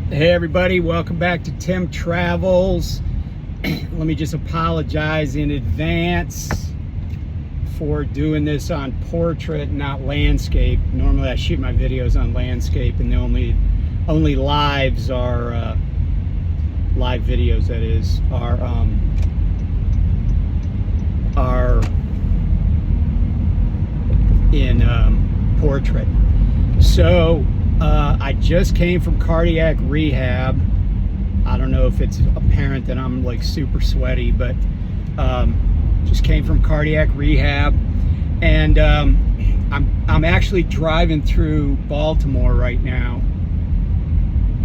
Hey everybody, welcome back to Tim Travels. Let me just apologize in advance for doing this on portrait, not landscape. Normally I shoot my videos on landscape, and the only lives are live videos, that is, are in portrait. So I just came from cardiac rehab. I don't know if it's apparent that I'm like super sweaty, but just came from cardiac rehab, and I'm actually driving through Baltimore right now.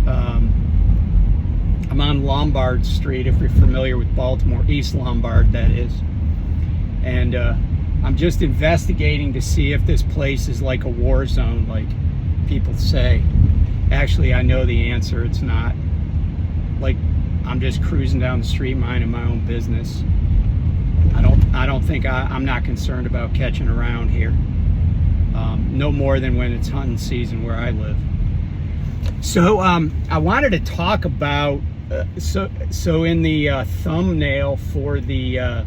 I'm on Lombard Street, if you're familiar with Baltimore, East Lombard, that is. And I'm just investigating to see if this place is like a war zone, like people say. Actually, I know the answer. It's not. Like, I'm just cruising down the street minding my own business. I don't think I'm not concerned about catching around here. No more than when it's hunting season where I live. So I wanted to talk about so in the thumbnail for this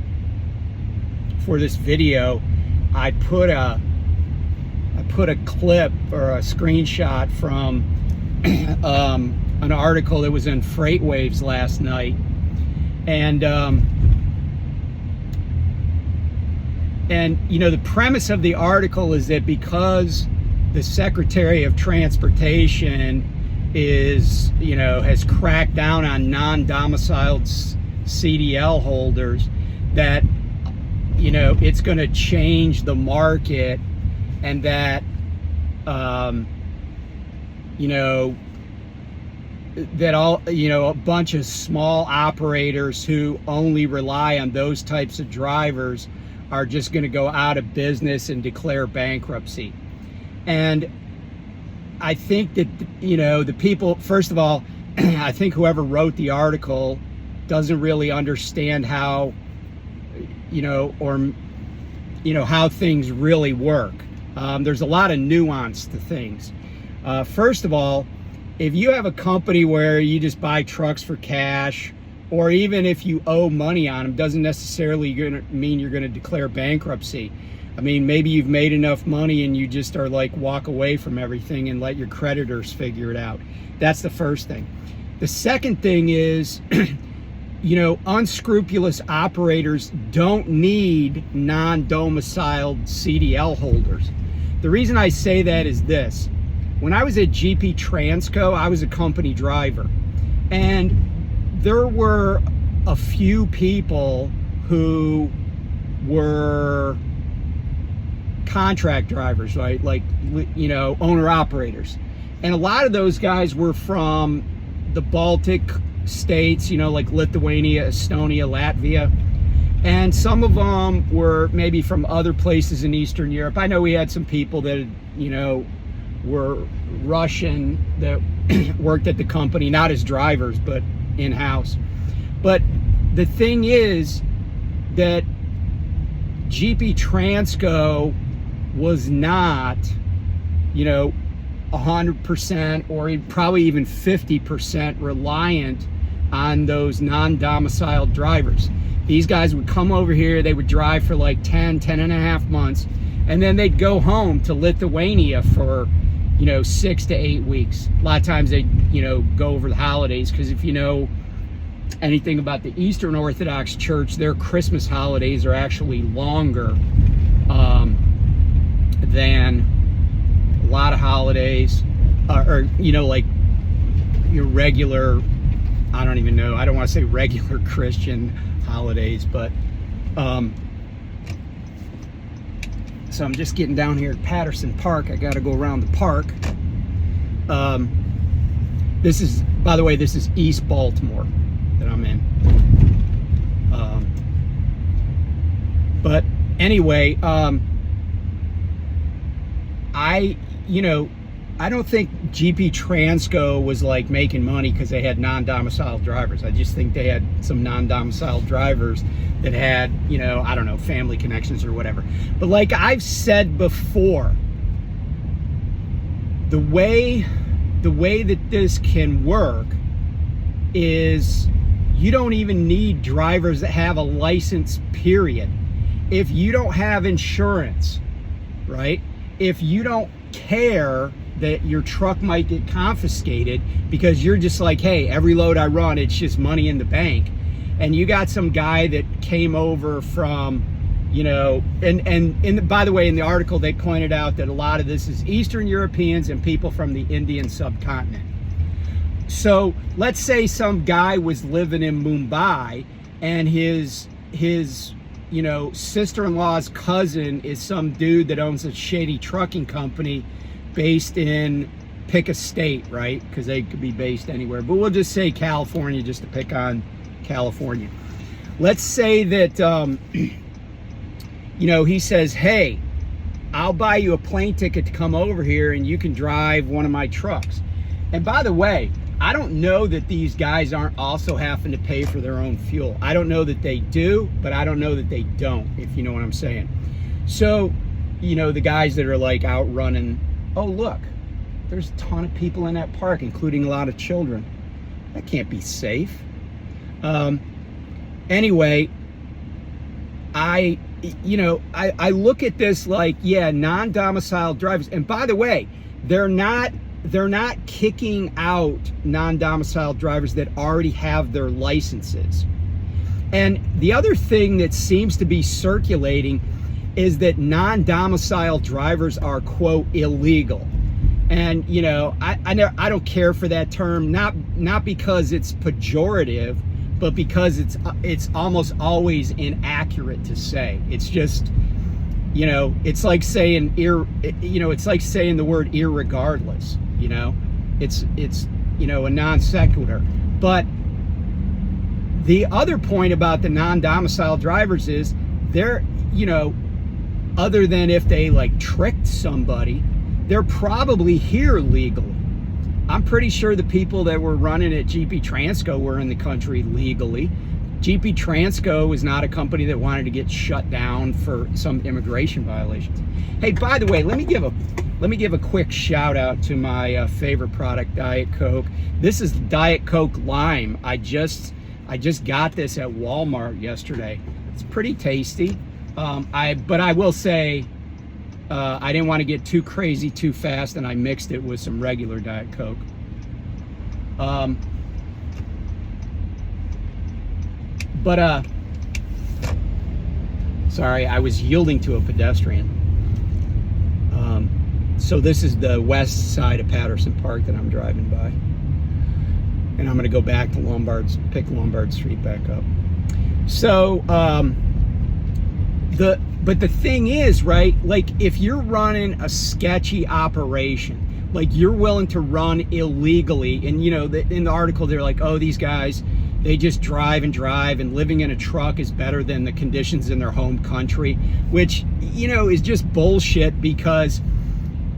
video, I put a clip or a screenshot from an article that was in FreightWaves last night, and you know, the premise of the article is that because the Secretary of Transportation is, you know, has cracked down on non-domiciled CDL holders, that, you know, it's going to change the market, and that you know, that all, you know, a bunch of small operators who only rely on those types of drivers are just going to go out of business and declare bankruptcy. And I think that, you know, the people, first of all, I think whoever wrote the article doesn't really understand how, you know, or, you know, how things really work. There's a lot of nuance to things. First of all, if you have a company where you just buy trucks for cash, or even if you owe money on them, doesn't necessarily mean you're going to declare bankruptcy. I mean, maybe you've made enough money and you just are like, walk away from everything and let your creditors figure it out. That's the first thing. The second thing is, you know, unscrupulous operators don't need non-domiciled CDL holders. The reason I say that is this. When I was at GP Transco, I was a company driver, and there were a few people who were contract drivers, right? Like, you know, owner operators. And a lot of those guys were from the Baltic states, you know, like Lithuania, Estonia, Latvia. And some of them were maybe from other places in Eastern Europe. I know we had some people that, you know, were Russian that worked at the company, not as drivers, but in-house. But the thing is that GP Transco was not, you know, 100% or probably even 50% reliant on those non-domiciled drivers. These guys would come over here, they would drive for like 10 and a half months, and then they'd go home to Lithuania for, you know, 6 to 8 weeks. A lot of times they, you know, go over the holidays, because if you know anything about the Eastern Orthodox Church, their Christmas holidays are actually longer than a lot of holidays, or, you know, like your regular, I don't even know, I don't want to say regular Christian holidays, but so I'm just getting down here at Patterson Park. I got to go around the park. This is, by the way, this is East Baltimore that I'm in. But anyway, you know, I don't think GP Transco was like making money because they had non-domiciled drivers. I just think they had some non-domiciled drivers that had, you know, I don't know, family connections or whatever. But like I've said before, the way the way that this can work is you don't even need drivers that have a license, period. If you don't have insurance, right? If you don't care that your truck might get confiscated because you're just like, hey, every load I run, it's just money in the bank. And you got some guy that came over from, and by the way, in the article, they pointed out that a lot of this is Eastern Europeans and people from the Indian subcontinent. So let's say some guy was living in Mumbai and his sister-in-law's cousin is some dude that owns a shady trucking company based in, pick a state, right? Because they could be based anywhere, but we'll just say California, just to pick on California. Let's say that he says, hey, I'll buy you a plane ticket to come over here and you can drive one of my trucks. And by the way, I don't know that these guys aren't also having to pay for their own fuel. I don't know that they do, but I don't know that they don't, if you know what I'm saying. So, the guys that are like out running, oh, look, there's a ton of people in that park, including a lot of children. That can't be safe. Anyway, I look at this like, yeah, non-domiciled drivers. And by the way, they're not kicking out non-domiciled drivers that already have their licenses. And the other thing that seems to be circulating is that non-domiciled drivers are, quote, illegal. And I don't care for that term, not because it's pejorative, but because it's almost always inaccurate to say. It's just, it's like saying it's like saying the word irregardless. It's a non sequitur. But the other point about the non-domiciled drivers is they're, other than if they like tricked somebody, they're probably here legally. I'm pretty sure the people that were running at GP Transco were in the country legally. GP Transco is not a company that wanted to get shut down for some immigration violations. Hey, by the way, let me give a quick shout out to my favorite product, Diet Coke. This is Diet Coke Lime. I just got this at Walmart yesterday. It's pretty tasty. But I will say, I didn't want to get too crazy too fast, and I mixed it with some regular Diet Coke. Sorry, I was yielding to a pedestrian. So this is the west side of Patterson Park that I'm driving by. And I'm gonna go back to pick Lombard Street back up. So, but the thing is, right, like if you're running a sketchy operation, like you're willing to run illegally, and in the article they're like, oh, these guys, they just drive and living in a truck is better than the conditions in their home country, which, is just bullshit, because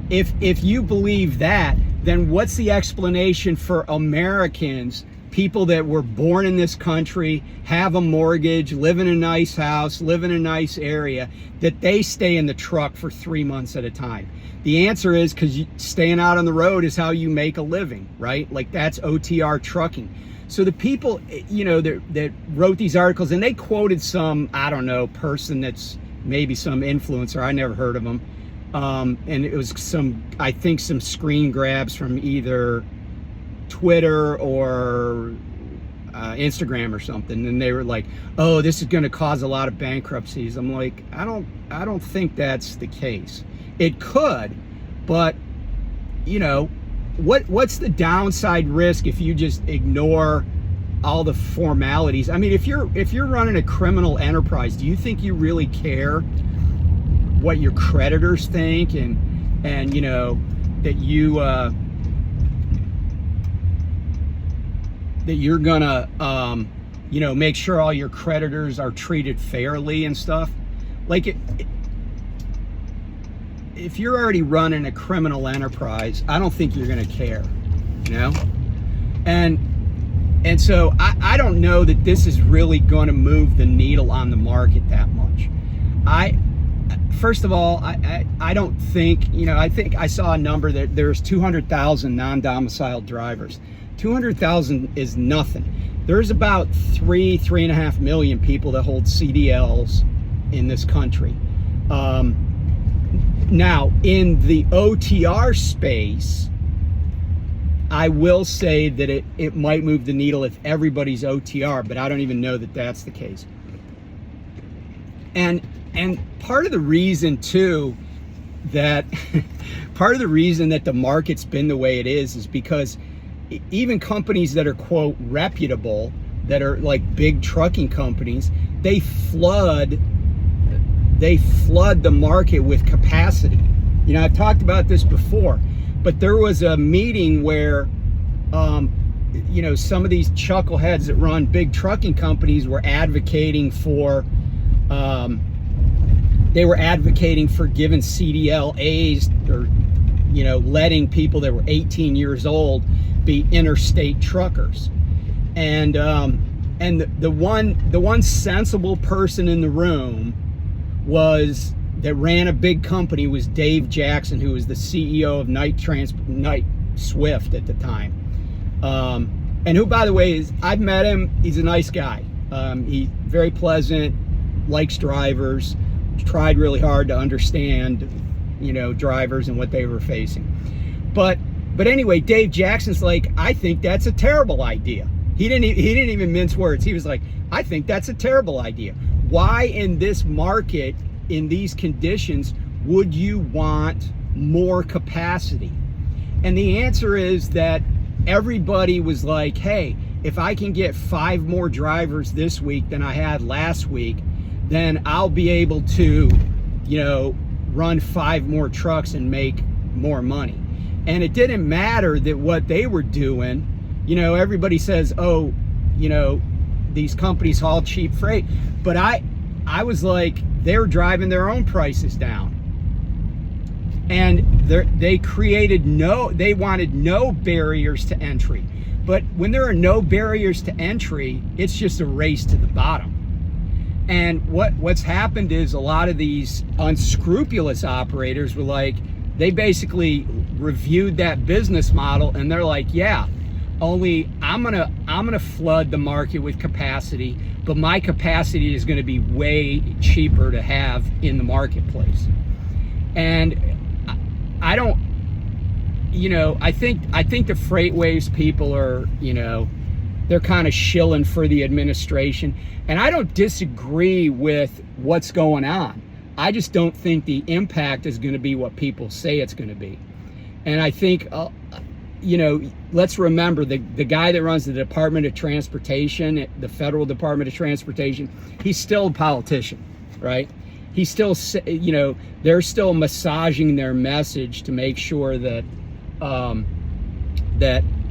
if you believe that, then what's the explanation for Americans, people that were born in this country, have a mortgage, live in a nice house, live in a nice area, that they stay in the truck for 3 months at a time? The answer is because staying out on the road is how you make a living, right? Like that's OTR trucking. So the people, that wrote these articles, and they quoted some, I don't know, person that's maybe some influencer, I never heard of them. And it was I think some screen grabs from either Twitter or Instagram or something, and they were like, oh, this is going to cause a lot of bankruptcies. I'm like, I don't think that's the case. It could, but what's the downside risk if you just ignore all the formalities? I mean, if you're running a criminal enterprise, do you think you really care what your creditors think, and that you're gonna make sure all your creditors are treated fairly and stuff? Like if you're already running a criminal enterprise, I don't think you're gonna care, and so I don't know that this is really going to move the needle on the market that much. first of all, I don't think, I think I saw a number that there's 200,000 non-domiciled drivers. 200,000 is nothing. There's about 3.5 million people that hold CDLs in this country. Now, in the OTR space, I will say that it might move the needle if everybody's OTR, but I don't even know that that's the case. And part of the reason too that the market's been the way it is because even companies that are quote reputable, that are like big trucking companies, they flood the market with capacity. I've talked about this before, but there was a meeting where some of these chuckleheads that run big trucking companies were advocating for giving CDLAs, or letting people that were 18 years old be interstate truckers. And the one sensible person in the room that ran a big company was Dave Jackson, who was the CEO of Night Swift at the time. And who, by the way, I've met him. He's a nice guy. He's very pleasant, likes drivers, tried really hard to understand, drivers and what they were facing. But anyway, Dave Jackson's like, I think that's a terrible idea. He didn't even mince words. He was like, I think that's a terrible idea. Why in this market, in these conditions, would you want more capacity? And the answer is that everybody was like, hey, if I can get 5 more drivers this week than I had last week, then I'll be able to, run 5 more trucks and make more money. And it didn't matter that what they were doing, everybody says, oh, these companies haul cheap freight. But I was like, they're driving their own prices down. And they wanted no barriers to entry. But when there are no barriers to entry, it's just a race to the bottom. And what's happened is a lot of these unscrupulous operators were like, they basically reviewed that business model and they're like, yeah, only I'm gonna flood the market with capacity, but my capacity is gonna be way cheaper to have in the marketplace. And I don't, I think the FreightWaves people are, they're kind of shilling for the administration. And I don't disagree with what's going on. I just don't think the impact is going to be what people say it's going to be. And I think, let's remember the guy that runs the Department of Transportation, the Federal Department of Transportation, he's still a politician, right? He's still, they're still massaging their message to make sure that,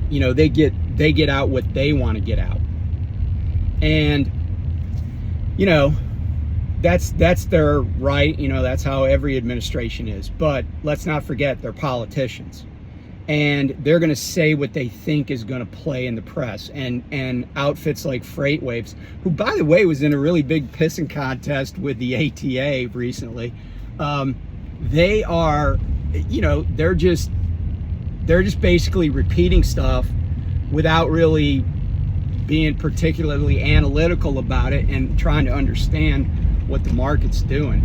they get out what they want to get out. And, that's their right. That's how every administration is. But let's not forget, they're politicians. And they're going to say what they think is going to play in the press. And outfits like FreightWaves, who, by the way, was in a really big pissing contest with the ATA recently, they are, they're just basically repeating stuff without really being particularly analytical about it and trying to understand what the market's doing.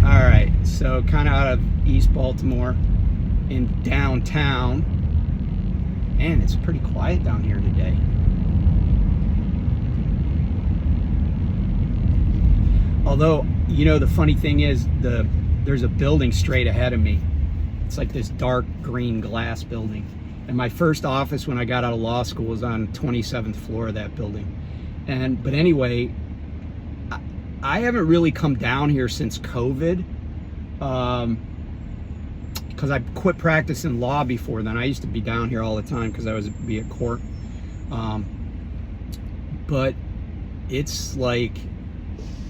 All right, so kind of out of East Baltimore in downtown, and it's pretty quiet down here today. Although, the funny thing is, there's a building straight ahead of me. It's like this dark green glass building. And my first office when I got out of law school was on the 27th floor of that building. But anyway, I haven't really come down here since COVID, because I quit practicing law before then. I used to be down here all the time because I was be at court. But it's like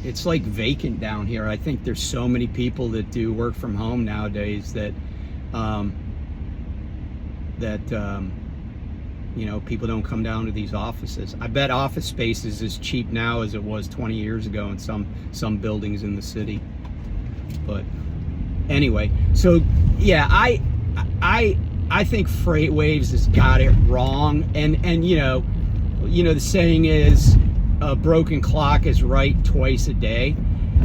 vacant down here. I think there's so many people that do work from home nowadays that people don't come down to these offices. I bet office space is as cheap now as it was 20 years ago in some buildings in the city. But anyway, so yeah, I think FreightWaves has got it wrong, and you know the saying is a broken clock is right twice a day,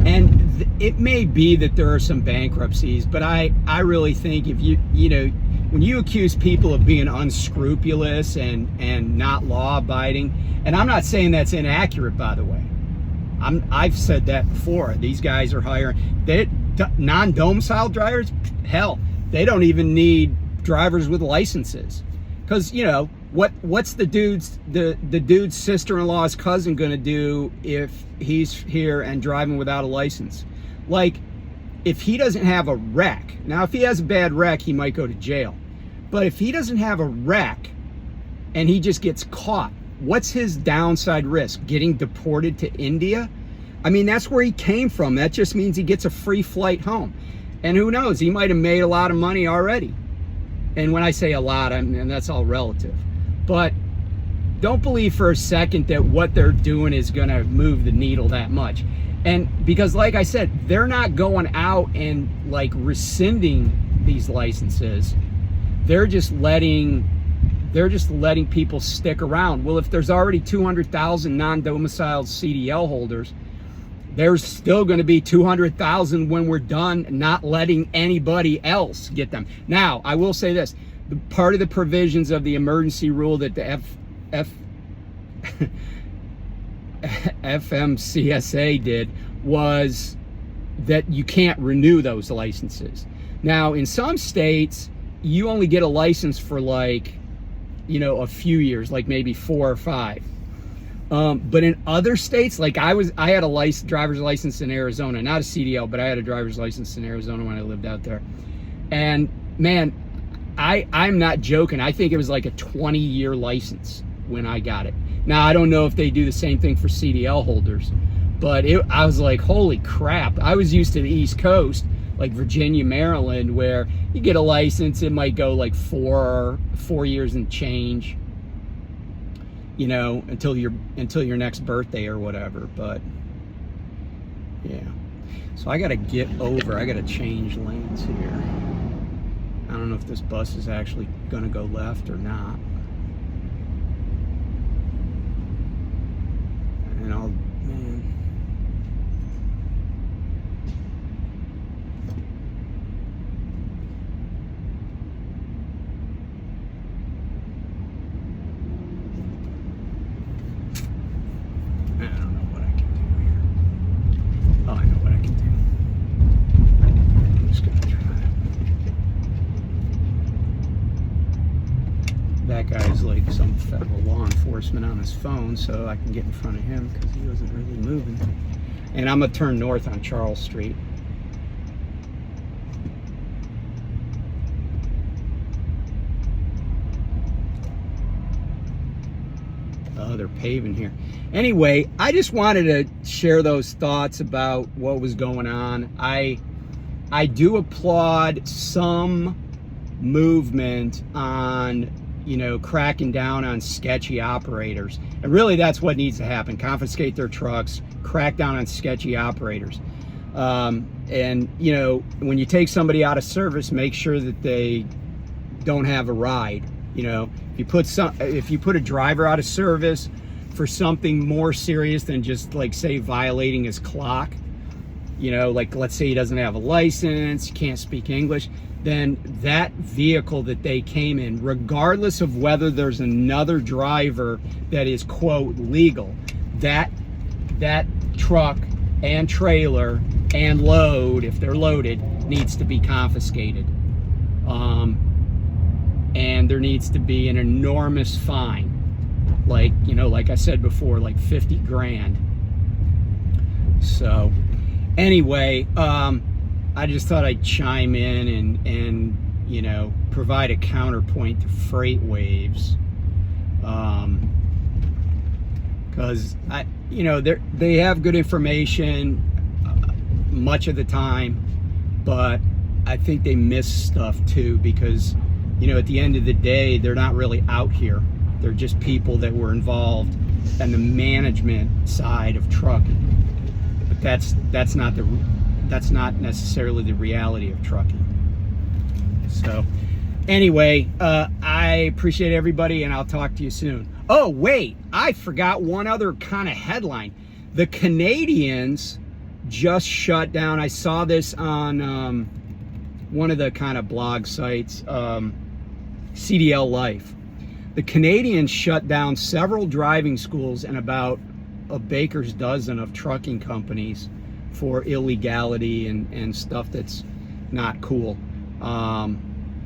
and it may be that there are some bankruptcies, but I really think if you know, when you accuse people of being unscrupulous and not law abiding, and I'm not saying that's inaccurate, by the way. I've said that before. These guys are hiring non-domiciled drivers. Hell, they don't even need drivers with licenses, because you know what's the dude's sister-in-law's cousin gonna do if he's here and driving without a license? Like, if he doesn't have a wreck, now if he has a bad wreck, he might go to jail, but if he doesn't have a wreck and he just gets caught, what's his downside risk? Getting deported to India? I mean, that's where he came from. That just means he gets a free flight home. And who knows, he might have made a lot of money already. And when I say a lot, I mean, that's all relative. But don't believe for a second that what they're doing is going to move the needle that much. And because, like I said, they're not going out and like rescinding these licenses. They're just letting people stick around. Well, if there's already 200,000 non-domiciled CDL holders, there's still going to be 200,000 when we're done not letting anybody else get them. Now, I will say this. Part of the provisions of the emergency rule that the FMCSA did was that you can't renew those licenses. Now, in some states, you only get a license for like, you know, a few years, like maybe 4 or 5. But in other states, like I had a driver's license in Arizona, not a CDL, but I had a driver's license in Arizona when I lived out there. And man, I'm not joking. I think it was like a 20-year license when I got it. Now, I don't know if they do the same thing for CDL holders, but I was like, holy crap. I was used to the East Coast, like Virginia, Maryland, where you get a license, it might go like 4 years and change, you know, until your next birthday or whatever. But yeah, so I gotta get over, I gotta change lanes here. I don't know if this bus is actually gonna go left or not. And I don't know what I can do here. Oh, I know what I can do. I'm just gonna try it. That guy's like some federal law enforcement on his phone, so I can get in front of him because he wasn't really moving. And I'm gonna turn north on Charles Street. Oh, they're paving here. Anyway, I just wanted to share those thoughts about what was going on. I do applaud some movement on, you know, cracking down on sketchy operators. And really that's what needs to happen. Confiscate their trucks, crack down on sketchy operators. And, you know, when you take somebody out of service, make sure that they don't have a ride. You know, if you put a driver out of service for something more serious than just like say violating his clock, you know, like let's say he doesn't have a license, he can't speak English, then that vehicle that they came in, regardless of whether there's another driver that is quote legal, that truck and trailer and load, if they're loaded, needs to be confiscated. And there needs to be an enormous fine, like, you know, like I said before, like 50 grand. So anyway, I just thought I'd chime in and you know, provide a counterpoint to FreightWaves, because you know, they have good information much of the time, but I think they miss stuff too, because you know, at the end of the day, they're not really out here. They're just people that were involved in the management side of trucking. But that's not the that's not necessarily the reality of trucking. So anyway, I appreciate everybody, and I'll talk to you soon. Oh, wait, I forgot one other kind of headline. The Canadians just shut down. I saw this on one of the kind of blog sites, CDL Life. The Canadians shut down several driving schools and about a baker's dozen of trucking companies for illegality and stuff that's not cool.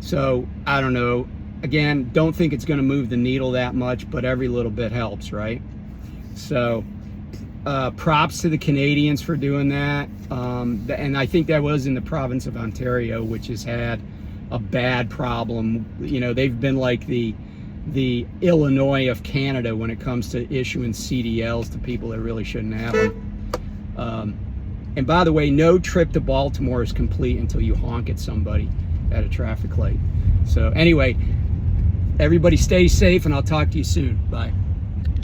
So I don't know. Again, don't think it's going to move the needle that much, but every little bit helps, right? So props to the Canadians for doing that. And I think that was in the province of Ontario, which has had a bad problem. You know, they've been like the Illinois of Canada when it comes to issuing CDLs to people that really shouldn't have them. And by the way, no trip to Baltimore is complete until you honk at somebody at a traffic light. So anyway, everybody stay safe, and I'll talk to you soon. Bye.